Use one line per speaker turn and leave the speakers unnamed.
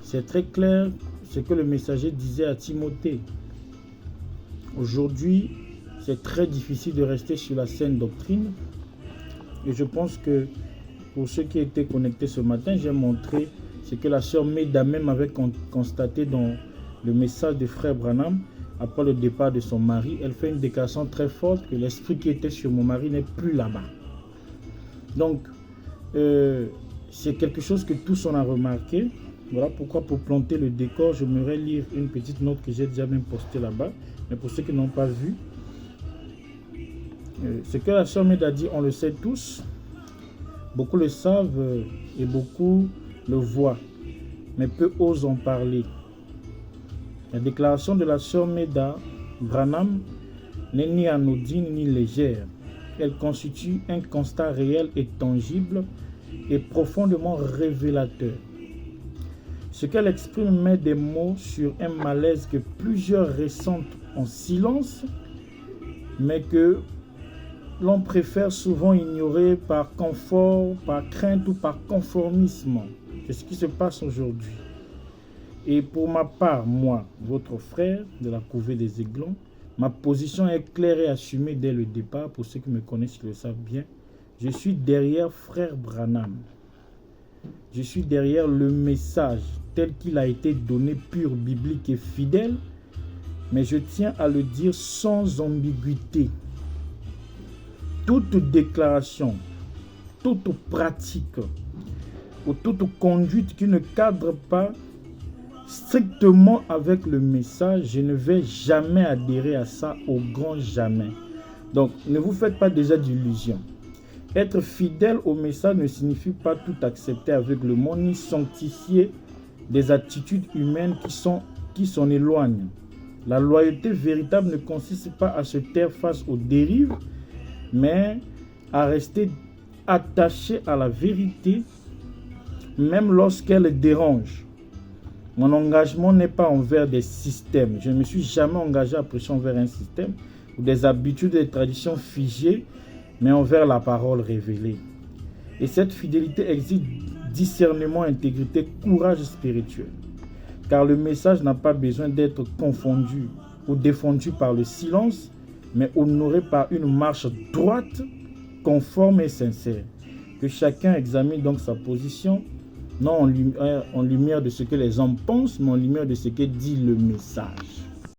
c'est très clair ce que le messager disait à Timothée. Aujourd'hui, c'est très difficile de rester sur la saine doctrine. Et je pense que pour ceux qui étaient connectés ce matin, j'ai montré ce que la sœur Meda même avait constaté dans le message de frère Branham après le départ de son mari. Elle fait une déclaration très forte que l'esprit qui était sur mon mari n'est plus là-bas. Donc, c'est quelque chose que tous on a remarqué. Voilà pourquoi, pour planter le décor, je m'aimerais lire une petite note que j'ai déjà même postée là-bas. Mais pour ceux qui n'ont pas vu, ce que la sœur Meda a dit, on le sait tous. Beaucoup le savent et beaucoup le voient, mais peu osent en parler. La déclaration de la sœur Meda Branham n'est ni anodine ni légère. Elle constitue un constat réel et tangible et profondément révélateur. Ce qu'elle exprime met des mots sur un malaise que plusieurs ressentent en silence, mais que l'on préfère souvent ignorer par confort, par crainte ou par conformisme. C'est ce qui se passe aujourd'hui. Et pour ma part, moi, votre frère de la couvée des Aiglons, ma position est claire et assumée dès le départ. Pour ceux qui me connaissent, ils le savent bien. Je suis derrière frère Branham. Je suis derrière le message tel qu'il a été donné, pur, biblique et fidèle. Mais je tiens à le dire sans ambiguïté. Toute déclaration, toute pratique ou toute conduite qui ne cadre pas strictement avec le message, je ne vais jamais adhérer à ça, au grand jamais. Donc, ne vous faites pas déjà d'illusions. Être fidèle au message ne signifie pas tout accepter avec le monde, ni sanctifier des attitudes humaines qui s'en éloignent. La loyauté véritable ne consiste pas à se taire face aux dérives, mais à rester attaché à la vérité, même lorsqu'elle dérange. Mon engagement n'est pas envers des systèmes. Je ne me suis jamais engagé à prêcher envers un système ou des habitudes et des traditions figées, mais envers la parole révélée. Et cette fidélité exige discernement, intégrité, courage spirituel. Car le message n'a pas besoin d'être confondu ou défendu par le silence, mais honoré par une marche droite, conforme et sincère. Que chacun examine donc sa position, non en lumière de ce que les hommes pensent, mais en lumière de ce que dit le message.